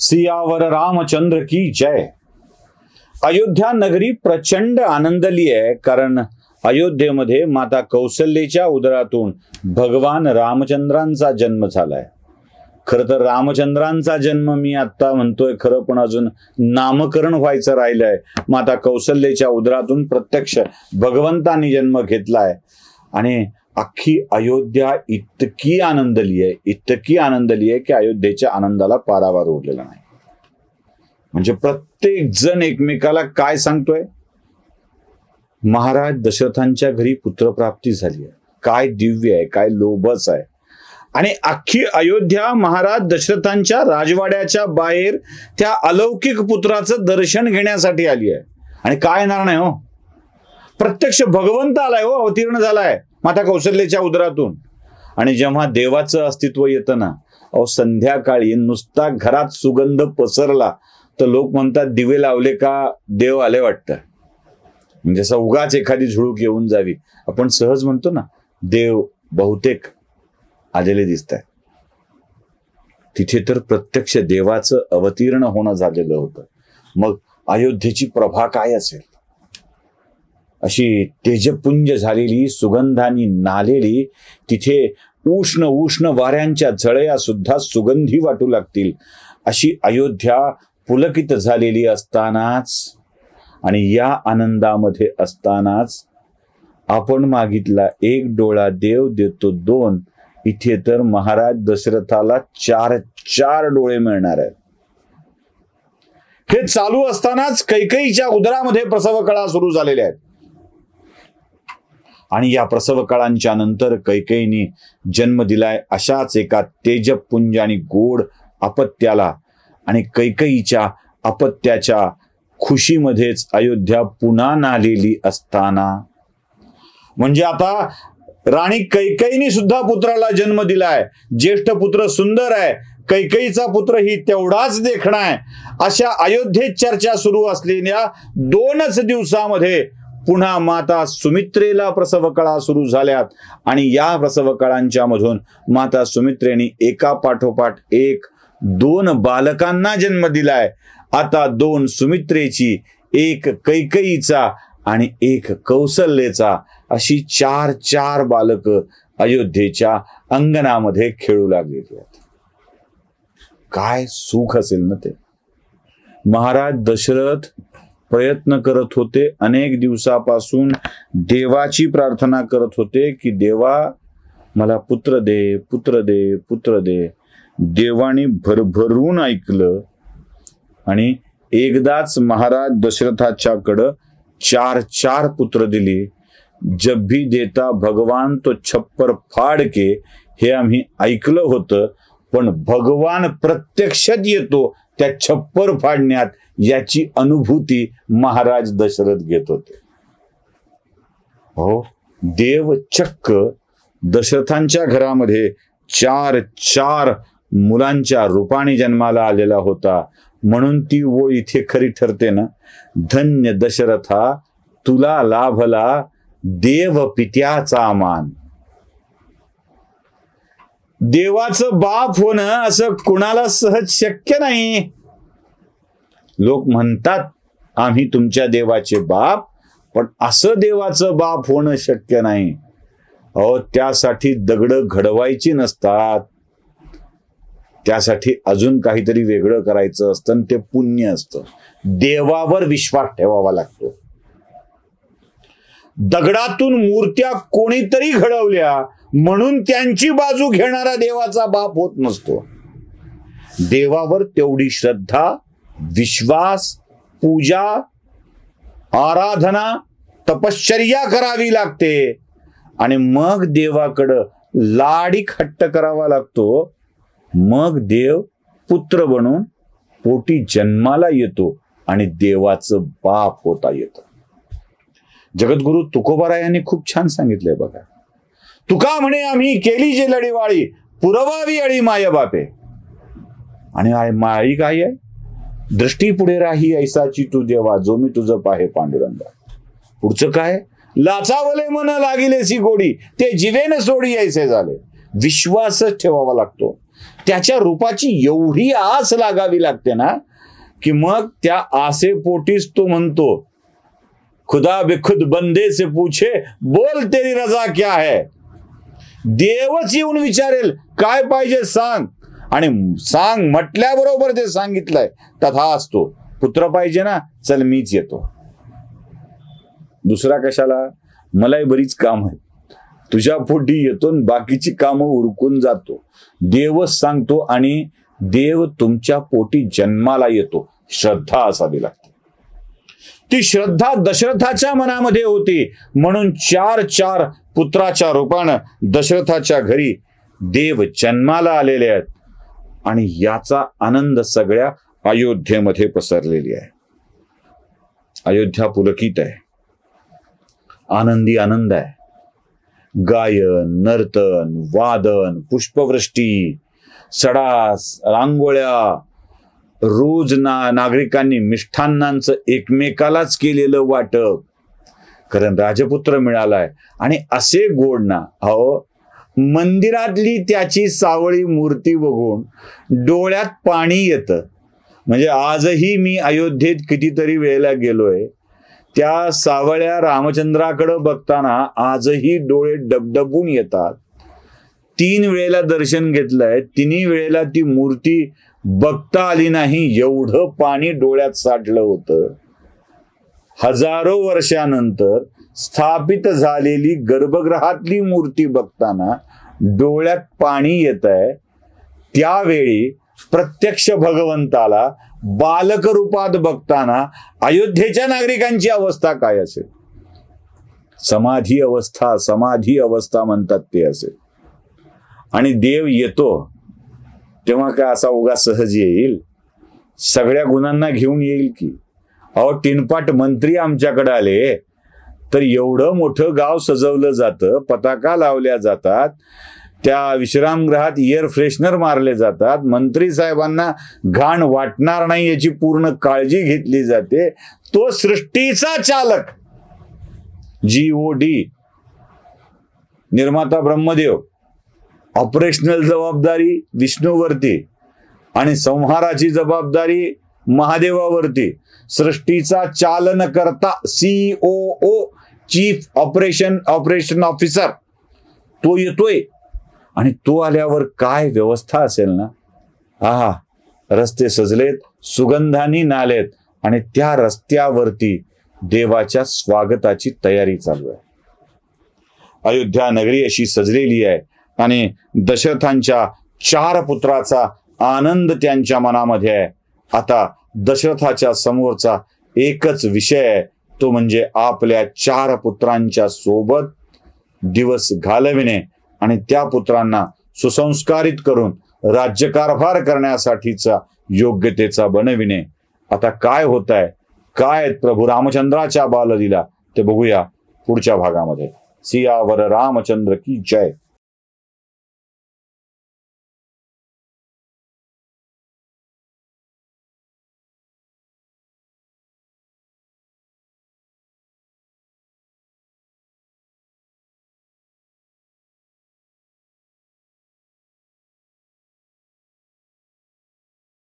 सियावर रामचंद्र की जय। अयोध्या नगरी प्रचंड आनंदली आहे, कारण अयोध्येमध्ये माता कौसल्याच्या उदरातून भगवान रामचंद्रांचा जन्म झालाय। खरं तर रामचंद्रांचा जन्म मी आता म्हणतोय खरं, पण अजून नामकरण व्हायचं राहिलंय। माता कौसल्याच्या उदरातून प्रत्यक्ष भगवंतांनी जन्म घेतलाय आणि अख्खी अयोध्या इतकी आनंदली आहे की अयोध्येच्या आनंदाला पारावार उरलेला नाही। म्हणजे प्रत्येक जण एकमेकाला काय सांगतोय, महाराज दशरथांच्या घरी पुत्रप्राप्ती झाली आहे, काय दिव्य आहे, काय लोभस आहे। आणि अख्खी अयोध्या महाराज दशरथांच्या राजवाड्याच्या बाहेर त्या अलौकिक पुत्राचं दर्शन घेण्यासाठी आली आहे। आणि काय येणार नाही हो, प्रत्यक्ष भगवंत आलाय हो, अवतीर्ण झालाय माता कौसल्याच्या उदरातून। आणि जेव्हा देवाचं अस्तित्व येतं ना, अहो संध्याकाळी नुसता घरात सुगंध पसरला तर लोक म्हणतात दिवे लावले का देव आले वाटतं। म्हणजे असं उगाच एखादी झुळूक येऊन जावी, आपण सहज म्हणतो ना देव बहुतेक आलेले दिसत आहे। तिथे तर प्रत्यक्ष देवाचं अवतीर्ण होणं झालेलं होतं। मग अयोध्येची प्रभा काय असेल, अशी तेजपुंज झालेली, सुगंधानी नालेली, तिथे उष्ण उष्ण वाऱ्यांच्या झळया सुद्धा सुगंधी वाटू लागतील अशी अयोध्या पुलकित झालेली असतानाच आणि या आनंदामध्ये असतानाच आपण मागितला एक डोळा देव देतो दोन, इथे तर महाराज दशरथाला चार डोळे मिळणार आहेत। हे चालू असतानाच कैकेयीच्या उदरामध्ये प्रसव कळा सुरू झालेल्या आहेत। आणि या प्रसव काळांच्या नंतर कैकेयीने जन्म दिलाय अशाच एका तेजपुंज आणि गोड अपत्याला। आणि कैकेयीच्या अपत्याच्या खुशीमध्येच अयोध्या पुन्हा नालेली असताना, म्हणजे आता राणी कैकेयीने सुद्धा पुत्राला जन्म दिलाय। ज्येष्ठ पुत्र सुंदर आहे, कैकेयीचा पुत्र ही तेवढाच देखणा आहे। अशा अयोध्येत चर्चा सुरू असलेल्या 2च दिवसामध्ये पुन्हा माता सुमित्रेला प्रसव कळा सुरू झाल्यात। आणि या प्रसव कळांच्या मधून माता सुमित्रेने एका पाठोपाठ एक 2 बालकांना जन्म दिलाय। आता 2 सुमित्रेची, एक कैकेयीचा आणि एक कौसल्याचा, अशी 4 बालक अयोध्येच्या अंगणामध्ये खेळू लागलेली आहेत। काय सुख असेल ना ते। महाराज दशरथ प्रयत्न करत होते, अनेक दिवसापासून देवाची प्रार्थना करत होते की देवा मला पुत्र दे, पुत्र दे, पुत्र दे। देवाने भरभरून ऐकलं आणि एकदाच महाराज दशरथाच्याकडं 4 पुत्र दिली। जब भी देता भगवान तो छप्पर फाड़ के, हे आम्ही ऐकलं होतं, पण भगवान प्रत्यक्षात येतो त्या छप्पर फाडण्यात, याची अनुभूती महाराज दशरथ घेत होते। हो, देव चक्क दशरथांच्या घरामध्ये 4 मुलांच्या रूपाने जन्माला आलेला होता। म्हणून ती ओळ इथे खरी ठरते ना, धन्य दशरथा तुला लाभला देव पित्याचा मान। देवाचं बाप होणं असं कुणाला सहज शक्य नाही। लोक म्हणतात आम्ही तुमच्या देवाचे बाप, पण असं देवाचं बाप होणं शक्य नाही। अहो त्यासाठी दगड घडवायची नसतात, त्यासाठी अजून काहीतरी वेगळं करायचं असतं, ते पुण्य असतं। देवावर विश्वास ठेवावा लागतो। दगडातून मूर्त्या कोणीतरी घडवल्या म्हणून त्यांची बाजू घेणारा देवाचा बाप होत नसतो। देवावर तेवढी श्रद्धा, विश्वास, पूजा, आराधना, तपश्चर्या करावी लागते आणि मग देवाकडं लाडीक हट्ट करावा लागतो। मग देव पुत्र बनून पोटी जन्माला येतो आणि देवाचं बाप होता येतं। जगद्गुरु तुकोबारायांनी खूप छान सांगितलंय बघा। तुका म्हणे आम्ही केली जे लढीवाळी, पुरवावी अळी माय बापे। आणि माळी काय आहे, दृष्टी पुढे राही ऐसाची तू देवा, जो मी तुझं पाहे पांडुरंगा। पुढचं काय, लाचावले मन लागिलेसी गोडी, ते जीवेन सोडी ऐसे झाले। विश्वासच ठेवावा लागतो। त्याच्या रूपाची एवढी आस लागावी लागते ना, की मग त्या आसेपोटीच तो म्हणतो, खुदा बेखुद बंदे से पूछे बोल तेरी रजा क्या है. देवच येऊन विचारेल काय पाहिजे सांग, आणि सांग म्हटल्याबरोबर ते सांगितलंय तथा असतो. पुत्र पाहिजे ना, चल मीच येतो. दुसरा कशाला, मलाही बरीच काम आहे, तुझ्या पोटी येतो बाकीची कामं उरकून जातो. देवच सांगतो आणि देव तुमच्या पोटी जन्माला येतो. श्रद्धा असावी लागते. ती श्रद्धा दशरथाच्या मनामध्ये होती, म्हणून 4 पुत्राच्या रूपानं दशरथाच्या घरी देव जन्माला आलेले आहेत. आणि याचा आनंद सगळ्या अयोध्येमध्ये पसरलेली आहे. अयोध्या पुलकित आहे, आनंदी आनंद आहे. गायन, नर्तन, वादन, पुष्पवृष्टी, सडास, रांगोळ्या, रोज नागरिकांनी मिष्ठान्नांचं एकमेकालाच केलेलं वाटप, कारण राजपुत्र मिळालाय. आणि असे गोड ना, अहो मंदिरातली त्याची सावळी मूर्ती बघून डोळ्यात पाणी येतं. म्हणजे आजही मी अयोध्येत कितीतरी वेळेला गेलोय, त्या सावळ्या रामचंद्राकडे बघताना आजही डोळे डबडबून येतात. 3 वेळेला दर्शन घेतलंय, 3 वेळेला ती मूर्ती बघता आली नाही, एवढं पाणी डोळ्यात साठलं होतं. हजारो वर्षानंतर स्थापित झालेली गर्भगृहातली मूर्ती बघताना डोळ्यात पाणी येत आहे. त्यावेळी प्रत्यक्ष भगवंताला बालक रूपात बघताना अयोध्येच्या नागरिकांची अवस्था काय असेल? समाधी अवस्था म्हणतात ते असेल. आणि देव येतो तेव्हा काय असा उगा सहज येईल? सगळ्या गुणांना घेऊन येईल की. अहो टिनपाट मंत्री आमच्याकडे आले तर एवढं मोठं गाव सजवलं जातं, पताका लावल्या जातात, त्या विश्रामगृहात एअर फ्रेशनर मारले जातात, मंत्री साहेबांना घाण वाटणार नाही याची पूर्ण काळजी घेतली जाते. तो सृष्टीचा चालक GOD, निर्माता ब्रह्मदेव, ऑपरेशनल जबाबदारी विष्णूवरती आणि संहाराची जबाबदारी महादेवावरती. सृष्टीचा चालनकर्ता COO, चीफ ऑपरेशन ऑफिसर, तो येतोय. आणि तो आल्यावर काय व्यवस्था असेल ना. आहा, रस्ते सजलेत, सुगंधानी नालेत, आणि त्या रस्त्यावरती देवाच्या स्वागताची तयारी चालू आहे. अयोध्या नगरी अशी सजलेली आहे आणि दशरथांच्या 4 पुत्राचा आनंद त्यांच्या मनामध्ये आहे. आता दशरथाच्या समोरचा एकच विषय आहे, तो म्हणजे आपल्या 4 पुत्रांच्या सोबत दिवस घालविणे आणि त्या पुत्रांना सुसंस्कारित करून राज्यकारभार करण्यासाठीचा योग्यतेचा बनविणे. आता काय होत आहे, काय प्रभू रामचंद्राच्या बाललीला, ते बघूया पुढच्या भागामध्ये. सियावर रामचंद्र की जय.